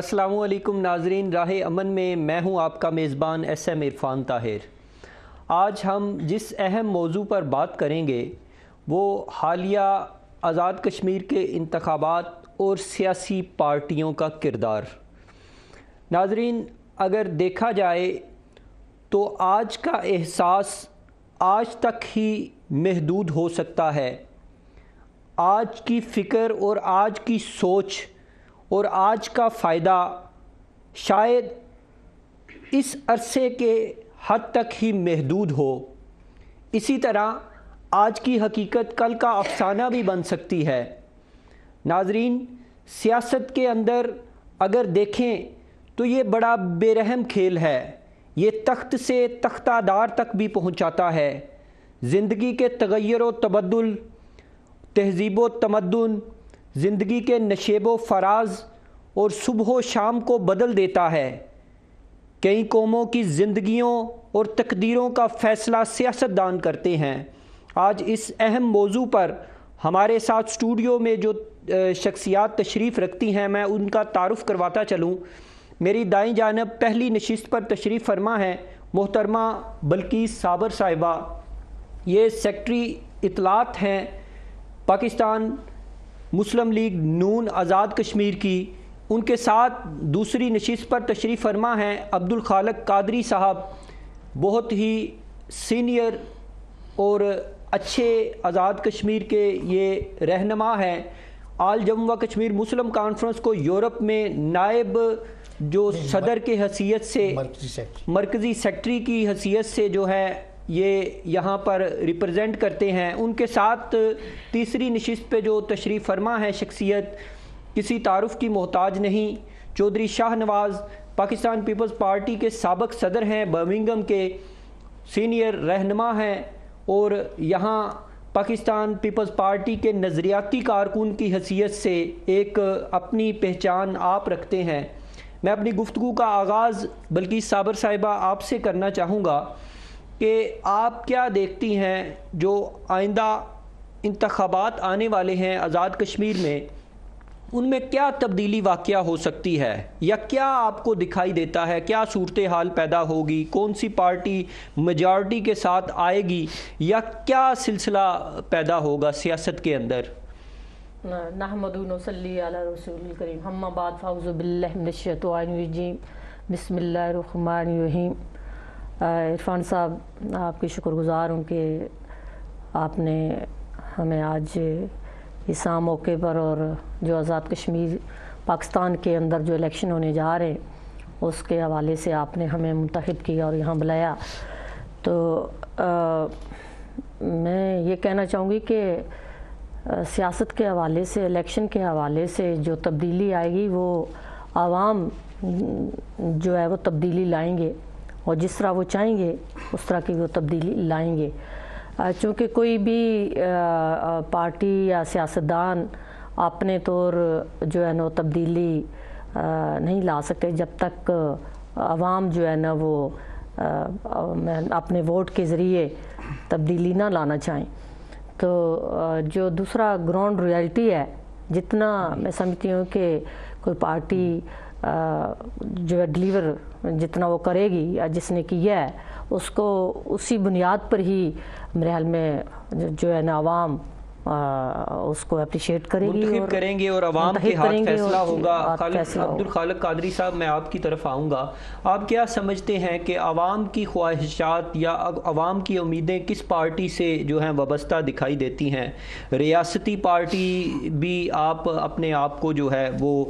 السلام علیکم ناظرین، راہ امن میں میں ہوں آپ کا میزبان ایس ایم عرفان طاہر۔ آج ہم جس اہم موضوع پر بات کریں گے وہ حالیہ آزاد کشمیر کے انتخابات اور سیاسی پارٹیوں کا کردار۔ ناظرین، اگر دیکھا جائے تو آج کا احساس آج تک ہی محدود ہو سکتا ہے۔ آج کی فکر اور آج کی سوچ اور آج کا فائدہ شاید اس عرصے کے حد تک ہی محدود ہو۔ اسی طرح آج کی حقیقت کل کا افسانہ بھی بن سکتی ہے۔ ناظرین، سیاست کے اندر اگر دیکھیں تو یہ بڑا بے رحم کھیل ہے۔ یہ تخت سے تختہ دار تک بھی پہنچاتا ہے۔ زندگی کے تغیر و تبدل، تہذیب و تمدن، زندگی کے نشیب و فراز اور صبح و شام کو بدل دیتا ہے۔ کئی قوموں کی زندگیوں اور تقدیروں کا فیصلہ سیاستدان کرتے ہیں۔ آج اس اہم موضوع پر ہمارے ساتھ اسٹوڈیو میں جو شخصیات تشریف رکھتی ہیں میں ان کا تعارف کرواتا چلوں۔ میری دائیں جانب پہلی نشست پر تشریف فرما ہے محترمہ بلقیس صابر صاحبہ۔ یہ سیکرٹری اطلاعات ہیں پاکستان مسلم لیگ نون آزاد کشمیر کی۔ ان کے ساتھ دوسری نشست پر تشریف فرما ہیں عبدالخالق قادری صاحب، بہت ہی سینئر اور اچھے آزاد کشمیر کے یہ رہنما ہیں۔ آل جموں و کشمیر مسلم کانفرنس کو یورپ میں نائب جو صدر کے حیثیت سے مرکزی سیکرٹری کی حیثیت سے جو ہے یہ یہاں پر ریپرزینٹ کرتے ہیں۔ ان کے ساتھ تیسری نشست پہ جو تشریف فرما ہے شخصیت کسی تعارف کی محتاج نہیں، چودھری شاہ نواز پاکستان پیپلز پارٹی کے سابق صدر ہیں، برمنگھم کے سینئر رہنما ہیں اور یہاں پاکستان پیپلز پارٹی کے نظریاتی کارکن کی حیثیت سے ایک اپنی پہچان آپ رکھتے ہیں۔ میں اپنی گفتگو کا آغاز بلقیس صابر صاحبہ آپ سے کرنا چاہوں گا کہ آپ کیا دیکھتی ہیں جو آئندہ انتخابات آنے والے ہیں آزاد کشمیر میں، ان میں کیا تبدیلی واقعہ ہو سکتی ہے یا کیا آپ کو دکھائی دیتا ہے، کیا صورتحال پیدا ہوگی، کون سی پارٹی میجارٹی کے ساتھ آئے گی یا کیا سلسلہ پیدا ہوگا سیاست کے اندر؟ نحمد و نصلی علی رسول الکریم، اما بعد فاعوذ باللہ من الشیطان الرجیم، بسم اللہ الرحمن الرحیم۔ عرفان صاحب، آپ کی شکر گزار ہوں کہ آپ نے ہمیں آج اس عام موقع پر اور جو آزاد کشمیر پاکستان کے اندر جو الیکشن ہونے جا رہے ہیں اس کے حوالے سے آپ نے ہمیں منتخب کیا اور یہاں بلایا۔ تو میں یہ کہنا چاہوں گی کہ سیاست کے حوالے سے، الیکشن کے حوالے سے جو تبدیلی آئے گی وہ عوام جو ہے وہ تبدیلی لائیں گے اور جس طرح وہ چاہیں گے اس طرح کی وہ تبدیلی لائیں گے۔ چونکہ کوئی بھی پارٹی یا سیاستدان اپنے طور جو ہے نا تبدیلی نہیں لا سکتے جب تک عوام جو ہے نا وہ اپنے ووٹ کے ذریعے تبدیلی نہ لانا چاہیں۔ تو جو دوسرا گراؤنڈ ریالٹی ہے، جتنا میں سمجھتی ہوں کہ کوئی پارٹی جو ہے ڈیلیور جتنا وہ کرے گی یا جس نے کیا ہے اس کو اسی بنیاد پر ہی میرے حال میں جو ہے نا عوام اس کو اپریشیٹ کرے گی، منتخب کریں گے اور عوام کے ہاتھ فیصلہ ہوگا۔ عبدالخالق قادری صاحب، میں آپ کی طرف آؤں گا۔ آپ کیا سمجھتے ہیں کہ عوام کی خواہشات یا عوام کی امیدیں کس پارٹی سے جو ہیں وابستہ دکھائی دیتی ہیں؟ ریاستی پارٹی بھی آپ اپنے آپ کو جو ہے وہ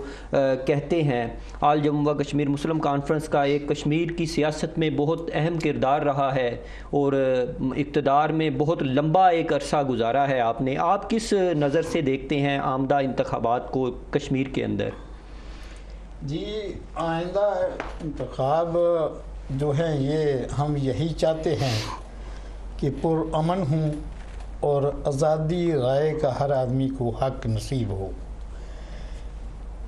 کہتے ہیں، آل جموں و کشمیر مسلم کانفرنس کا ایک کشمیر کی سیاست میں بہت اہم کردار رہا ہے اور اقتدار میں بہت لمبا ایک عرصہ گزارا ہے آپ نے۔ آپ کس نظر سے دیکھتے ہیں آمدہ انتخابات کو کشمیر کے اندر؟ جی، آئندہ انتخاب جو ہیں یہ ہم یہی چاہتے ہیں کہ پرامن ہوں اور آزادی رائے کا ہر آدمی کو حق نصیب ہو۔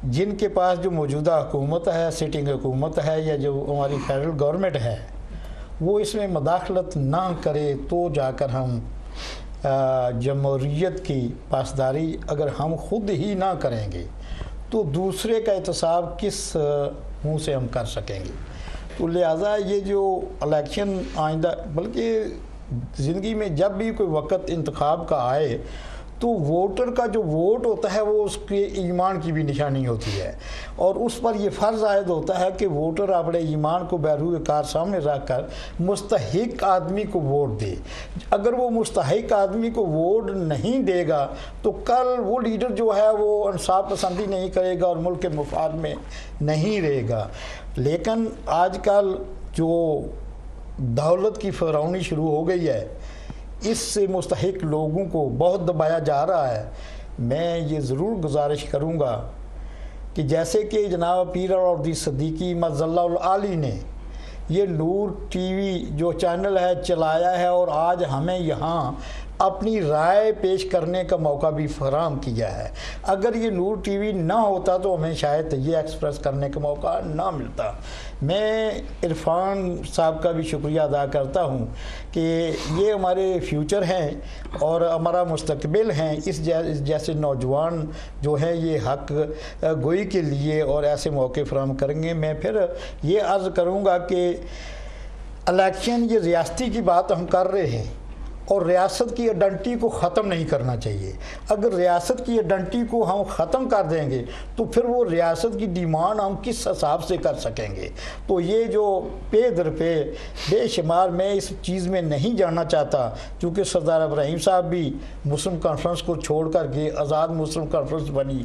جن کے پاس جو موجودہ حکومت ہے، سٹنگ حکومت ہے یا جو ہماری فیڈرل گورنمنٹ ہے، وہ اس میں مداخلت نہ کرے تو جا کر ہم جمہوریت کی پاسداری اگر ہم خود ہی نہ کریں گے تو دوسرے کا احتساب کس منہ سے ہم کر سکیں گے؟ تو لہٰذا یہ جو الیکشن آئندہ، بلکہ زندگی میں جب بھی کوئی وقت انتخاب کا آئے تو ووٹر کا جو ووٹ ہوتا ہے وہ اس کے ایمان کی بھی نشانی ہوتی ہے، اور اس پر یہ فرض عائد ہوتا ہے کہ ووٹر اپنے ایمان کو بروئے کار سامنے رکھ کر مستحق آدمی کو ووٹ دے۔ اگر وہ مستحق آدمی کو ووٹ نہیں دے گا تو کل وہ لیڈر جو ہے وہ انصاف پسندی نہیں کرے گا اور ملک کے مفاد میں نہیں رہے گا۔ لیکن آج کل جو دولت کی فرعونی شروع ہو گئی ہے، اس سے مستحق لوگوں کو بہت دبایا جا رہا ہے۔ میں یہ ضرور گزارش کروں گا کہ جیسے کہ جناب پیر اور صدیقی مظل اللہ العالی نے یہ نور ٹی وی جو چینل ہے چلایا ہے اور آج ہمیں یہاں اپنی رائے پیش کرنے کا موقع بھی فراہم کیا ہے، اگر یہ نور ٹی وی نہ ہوتا تو ہمیں شاید یہ ایکسپریس کرنے کا موقع نہ ملتا۔ میں عرفان صاحب کا بھی شکریہ ادا کرتا ہوں کہ یہ ہمارے فیوچر ہیں اور ہمارا مستقبل ہیں، اس جیسے نوجوان جو ہیں یہ حق گوئی کے لیے اور ایسے موقع فراہم کریں گے۔ میں پھر یہ عرض کروں گا کہ الیکشن یہ ریاستی کی بات ہم کر رہے ہیں اور ریاست کی آئیڈینٹی کو ختم نہیں کرنا چاہیے۔ اگر ریاست کی آئیڈینٹی کو ہم ختم کر دیں گے تو پھر وہ ریاست کی ڈیمانڈ ہم کس حساب سے کر سکیں گے؟ تو یہ جو پے در پہ بے شمار، میں اس چیز میں نہیں جاننا چاہتا، چونکہ سردار ابراہیم صاحب بھی مسلم کانفرنس کو چھوڑ کر کے آزاد مسلم کانفرنس بنی،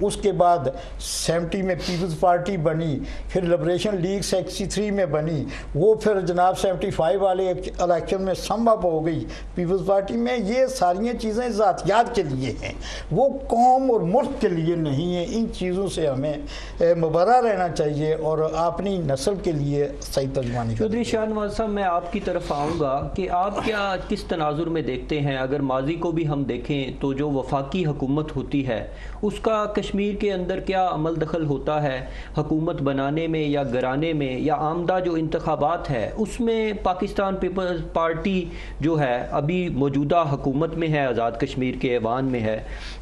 اس کے بعد 70 میں پیپلز پارٹی بنی، پھر لبریشن لیگ 63 میں بنی، وہ پھر جناب 75 والے الیکشن میں سم اپ ہو گئی پیپلز پارٹی میں۔ یہ ساری چیزیں ذاتیات کے لیے ہیں، وہ قوم اور ملک کے لیے نہیں ہیں۔ ان چیزوں سے ہمیں مبرہ رہنا چاہیے اور اپنی نسل کے لیے صحیح ترجمانی۔ چودھری شاہ نواز صاحب، میں آپ کی طرف آؤں گا کہ آپ کیا کس تناظر میں دیکھتے ہیں؟ اگر ماضی کو بھی ہم دیکھیں تو جو وفاقی حکومت ہوتی ہے اس کا کشمیر کے اندر کیا عمل دخل ہوتا ہے حکومت بنانے میں یا گرانے میں، یا آمدہ جو انتخابات ہے اس میں پاکستان پیپلز پارٹی جو ہے ابھی موجودہ حکومت میں ہے، آزاد کشمیر کے ایوان میں ہے،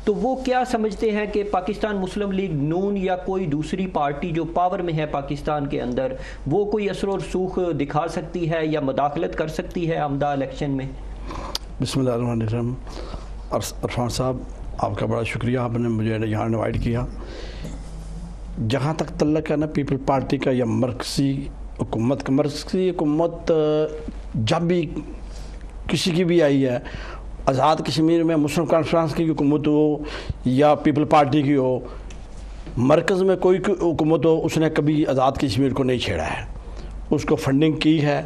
تو وہ کیا سمجھتے ہیں کہ پاکستان مسلم لیگ نون یا کوئی دوسری پارٹی جو پاور میں ہے پاکستان کے اندر وہ کوئی اثر و رسوخ دکھا سکتی ہے یا مداخلت کر سکتی ہے آمدہ الیکشن میں؟ بسم اللہ الرحمن الرحیم۔ عرفان صاحب، آپ کا بڑا شکریہ، آپ نے مجھے یہاں انوائٹ کیا۔ جہاں تک تعلق ہے نا پیپل پارٹی کا یا مرکزی حکومت کا، مرکزی حکومت جب بھی کسی کی بھی آئی ہے، آزاد کشمیر میں مسلم کانفرنس کی حکومت ہو یا پیپل پارٹی کی ہو، مرکز میں کوئی حکومت ہو، اس نے کبھی آزاد کشمیر کو نہیں چھیڑا ہے، اس کو فنڈنگ کی ہے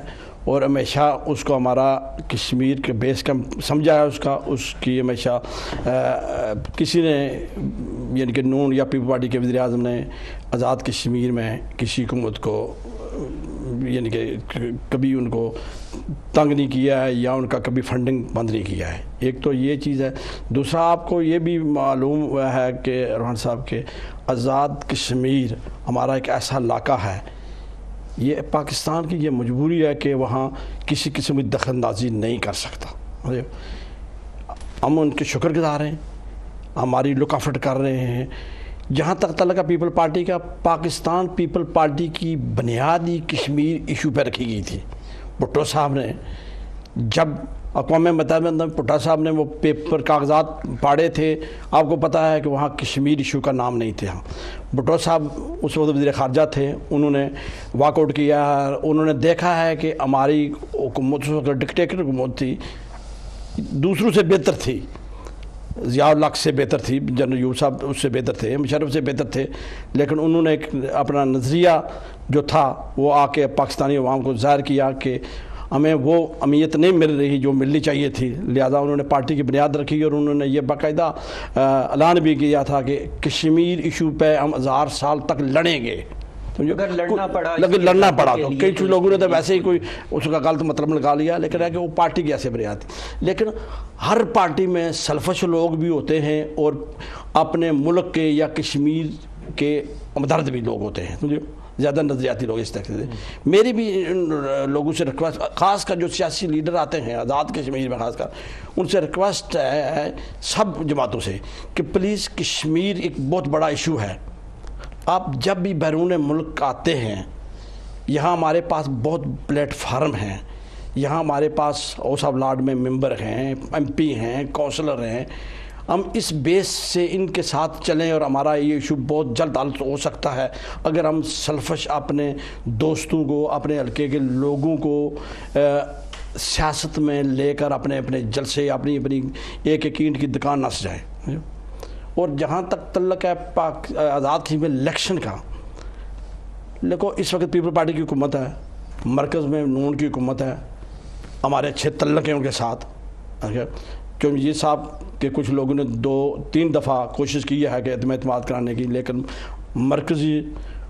اور ہمیشہ اس کو ہمارا کشمیر کے بیس کیمپ سمجھا ہے، اس کی ہمیشہ کسی نے یعنی کہ نون یا پیپل پارٹی کے وزیر اعظم نے آزاد کشمیر میں کسی حکومت کو یعنی کہ کبھی ان کو تنگ نہیں کیا ہے یا ان کا کبھی فنڈنگ بند نہیں کیا ہے۔ ایک تو یہ چیز ہے۔ دوسرا، آپ کو یہ بھی معلوم ہے کہ روحان صاحب کے آزاد کشمیر ہمارا ایک ایسا علاقہ ہے، یہ پاکستان کی یہ مجبوری ہے کہ وہاں کسی قسم کی دخل اندازی نہیں کر سکتا۔ ہم ان کے شکر گزار ہیں، ہماری لک آفٹ کر رہے ہیں۔ جہاں تک تعلق ہے پیپل پارٹی کا، پاکستان پیپل پارٹی کی بنیادی کشمیر ایشو پہ رکھی گئی تھی۔ بھٹو صاحب نے جب اقوام متحدہ میں بھٹو صاحب نے وہ پیپر کاغذات پاڑے تھے، آپ کو پتہ ہے کہ وہاں کشمیر ایشو کا نام نہیں تھا۔ بھٹو صاحب اس وقت وزیر خارجہ تھے، انہوں نے واک آؤٹ کیا، انہوں نے دیکھا ہے کہ ہماری حکومت اس وقت ڈکٹیٹر حکومت تھی، دوسروں سے بہتر تھی، ضیاء الحق سے بہتر تھی، جنرل ایوب صاحب اس سے بہتر تھے، مشرف سے بہتر تھے، لیکن انہوں نے ایک اپنا نظریہ جو تھا وہ آ کے پاکستانی عوام کو ظاہر کیا کہ ہمیں وہ اہمیت نہیں مل رہی جو ملنی چاہیے تھی، لہذا انہوں نے پارٹی کی بنیاد رکھی اور انہوں نے یہ باقاعدہ اعلان بھی کیا تھا کہ کشمیر ایشو پہ ہم 1000 سال تک لڑیں گے۔ اگر لڑنا پڑا تو کئی لوگوں نے تو ویسے ہی کوئی اس کا غلط مطلب لگا لیا، لیکن ہے کہ وہ پارٹی کی ایسے بنیاد تھی۔ لیکن ہر پارٹی میں سلفش لوگ بھی ہوتے ہیں اور اپنے ملک کے یا کشمیر کے ہمدرد بھی لوگ ہوتے ہیں، زیادہ نظریاتی لوگ اس طرح سے۔ میری بھی ان لوگوں سے ریکویسٹ، خاص کر جو سیاسی لیڈر آتے ہیں آزاد کشمیر میں، خاص کر ان سے ریکویسٹ ہے سب جماعتوں سے کہ پلیز کشمیر ایک بہت بڑا ایشو ہے، آپ جب بھی بیرون ملک آتے ہیں، یہاں ہمارے پاس بہت پلیٹ فارم ہیں، یہاں ہمارے پاس ہاؤس آف لارڈ میں ممبر ہیں، ایم پی ہیں، کونسلر ہیں، ہم اس بیس سے ان کے ساتھ چلیں اور ہمارا یہ ایشو بہت جلد حل ہو سکتا ہے اگر ہم سلفش اپنے دوستوں کو، اپنے حلقے کے لوگوں کو سیاست میں لے کر اپنے جلسے، اپنی ایک اینٹ کی دکان نہ سجائیں۔ اور جہاں تک تعلق ہے آزاد کشمیر میں الیکشن کا، دیکھو اس وقت پیپل پارٹی کی حکومت ہے، مرکز میں نون کی حکومت ہے، ہمارے اچھے تعلق ہیں ان کے ساتھ۔ چونجی صاحب کے کچھ لوگوں نے 2-3 دفعہ کوشش کی ہے کہ اعتماد کرانے کی، لیکن مرکزی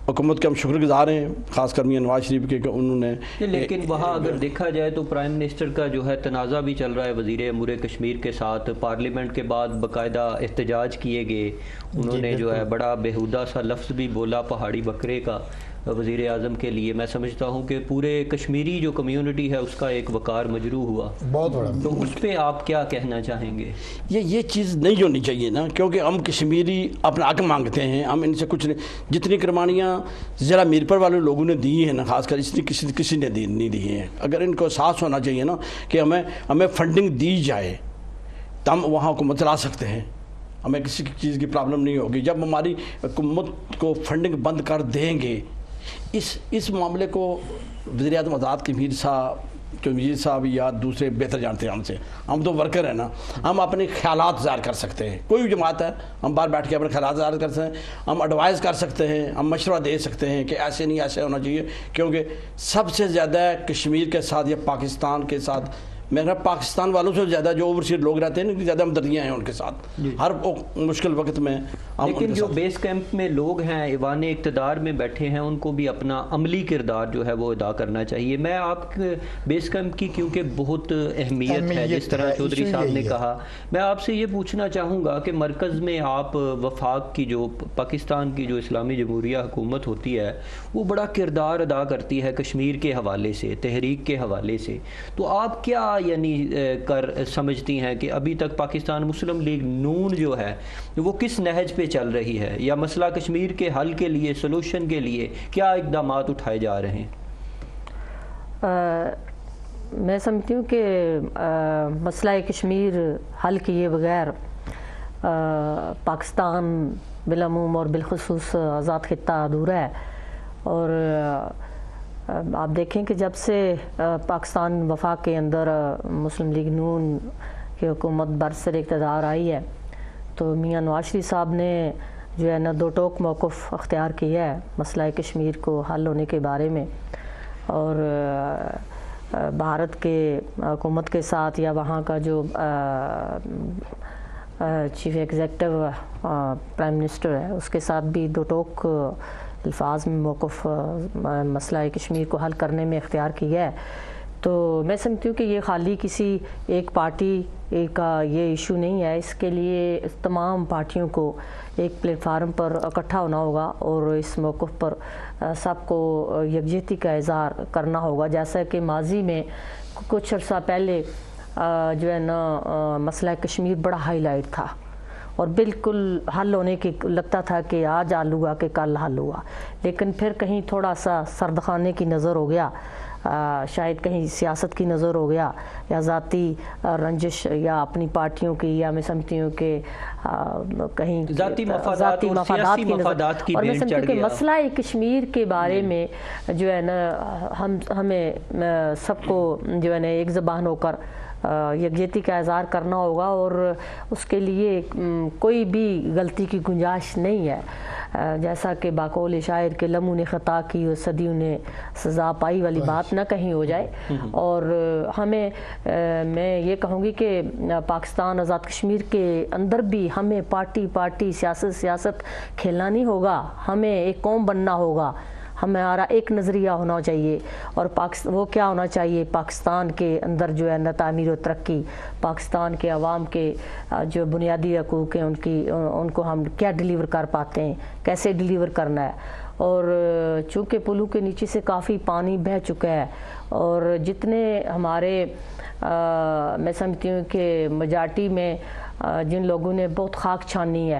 حکومت کے ہم شکر گزار ہیں، خاص کر میاں نواز شریف کے کہ انہوں نے، لیکن وہاں اگر دیکھا جائے تو پرائم منسٹر کا جو ہے تنازع بھی چل رہا ہے وزیر امور کشمیر کے ساتھ۔ پارلیمنٹ کے بعد باقاعدہ احتجاج کیے گئے، انہوں نے جو ہے بڑا بیہودہ سا لفظ بھی بولا پہاڑی بکرے کا وزیر اعظم کے لیے۔ میں سمجھتا ہوں کہ پورے کشمیری جو کمیونٹی ہے اس کا ایک وقار مجروح ہوا، بہت بڑا۔ تو اس پہ آپ کیا کہنا چاہیں گے؟ یہ چیز نہیں ہونی چاہیے نا، کیونکہ ہم کشمیری اپنا حق مانگتے ہیں، ہم ان سے کچھ نہیں۔ جتنی قربانیاں ضلع میرپور والے لوگوں نے دی ہیں نا، خاص کر اتنی کسی نے نہیں دی ہیں۔ اگر ان کو احساس ہونا چاہیے نا کہ ہمیں فنڈنگ دی جائے تو ہم وہاں حکومت چلا سکتے ہیں، ہمیں کسی چیز کی پرابلم نہیں ہوگی۔ جب ہماری حکومت کو فنڈنگ بند کر دیں گے، اس معاملے کو وزیر اعظم آزاد کشمیر صاحب، چودھری صاحب یا دوسرے بہتر جانتے ہیں ہم سے، ہم تو ورکر ہیں نا، ہم اپنے خیالات ظاہر کر سکتے ہیں۔ کوئی بھی جماعت ہے، ہم باہر بیٹھ کے اپنے خیالات ظاہر کر سکتے ہیں، ہم ایڈوائز کر سکتے ہیں، ہم مشورہ دے سکتے ہیں کہ ایسے نہیں، ایسے ہونا چاہیے، کیونکہ سب سے زیادہ کشمیر کے ساتھ یا پاکستان کے ساتھ، میرا پاکستان والوں سے زیادہ جو اوورسیز لوگ رہتے ہیں زیادہ ہمدردیاں ہیں ان کے ساتھ ہر مشکل وقت میں۔ لیکن جو بیس کیمپ میں لوگ ہیں، ایوان اقتدار میں بیٹھے ہیں، ان کو بھی اپنا عملی کردار جو ہے وہ ادا کرنا چاہیے۔ میں آپ بیس کیمپ کی کیونکہ بہت اہمیت ہے، جس طرح چودھری صاحب نے کہا، میں آپ سے یہ پوچھنا چاہوں گا کہ مرکز میں آپ وفاق کی جو پاکستان کی جو اسلامی جمہوریہ حکومت ہوتی ہے وہ بڑا کردار ادا کرتی ہے کشمیر کے حوالے سے، تحریک کے حوالے سے، تو آپ کیا یعنی سمجھتی ہیں کہ ابھی تک پاکستان مسلم لیگ نون جو ہے وہ کس نہج پہ چل رہی ہے، یا مسئلہ کشمیر کے حل کے لیے، سلوشن کے لیے کیا اقدامات اٹھائے جا رہے ہیں؟ میں سمجھتی ہوں کہ مسئلہ کشمیر حل کیے بغیر پاکستان بالعموم اور بالخصوص آزاد خطہ ادھورا ہے۔ اور آپ دیکھیں کہ جب سے پاکستان وفاق کے اندر مسلم لیگ نون کی حکومت برسر اقتدار آئی ہے تو میاں نواز شریف صاحب نے جو ہے نا دو ٹوک موقف اختیار کیا ہے مسئلہ کشمیر کو حل ہونے کے بارے میں، اور بھارت کے حکومت کے ساتھ یا وہاں کا جو چیف ایگزیکٹو پرائم منسٹر ہے اس کے ساتھ بھی دو ٹوک الفاظ میں موقف مسئلہ کشمیر کو حل کرنے میں اختیار کیا ہے۔ تو میں سمجھتی ہوں کہ یہ خالی کسی ایک پارٹی کا یہ ایشو نہیں ہے، اس کے لیے تمام پارٹیوں کو ایک پلیٹ فارم پر اکٹھا ہونا ہوگا اور اس موقف پر سب کو یکجہتی کا اظہار کرنا ہوگا۔ جیسا کہ ماضی میں کچھ عرصہ پہلے جو ہے نا مسئلہ کشمیر بڑا ہائی لائٹ تھا اور بالکل حل ہونے کی لگتا تھا کہ آج حل ہوا کہ کل حل ہوا، لیکن پھر کہیں تھوڑا سا سردخانے کی نظر ہو گیا، شاید کہیں سیاست کی نظر ہو گیا یا ذاتی رنجش یا اپنی پارٹیوں کی، یا میں سمجھتی ہوں کہ کہیں ذاتی مفادات اور سیاسی مفادات کی بھیڑ چڑھ گیا۔ اور میں سمجھتی ہوں کہ مسئلہ کشمیر کے بارے میں جو ہے نا ہمیں سب کو جو ہے نا ایک زبان ہو کر یکجہتی کا اظہار کرنا ہوگا، اور اس کے لیے کوئی بھی غلطی کی گنجائش نہیں ہے۔ جیسا کہ باقول شاعر کے لمحوں نے خطا کی اور صدیوں نے سزا پائی والی بات نہ کہیں ہو جائے۔ اور ہمیں میں یہ کہوں گی کہ پاکستان آزاد کشمیر کے اندر بھی ہمیں پارٹی سیاست کھیلنا نہیں ہوگا، ہمیں ایک قوم بننا ہوگا، ہمارا ایک نظریہ ہونا چاہیے، اور وہ کیا ہونا چاہیے، پاکستان کے اندر جو ہے نا تعمیر و ترقی، پاکستان کے عوام کے جو بنیادی حقوق ہیں ان کو ہم کیا ڈیلیور کر پاتے ہیں، کیسے ڈیلیور کرنا ہے۔ اور چونکہ پلوں کے نیچے سے کافی پانی بہہ چکا ہے، اور جتنے ہمارے میں سمجھتی ہوں کہ میجارٹی میں جن لوگوں نے بہت خاک چھانی ہے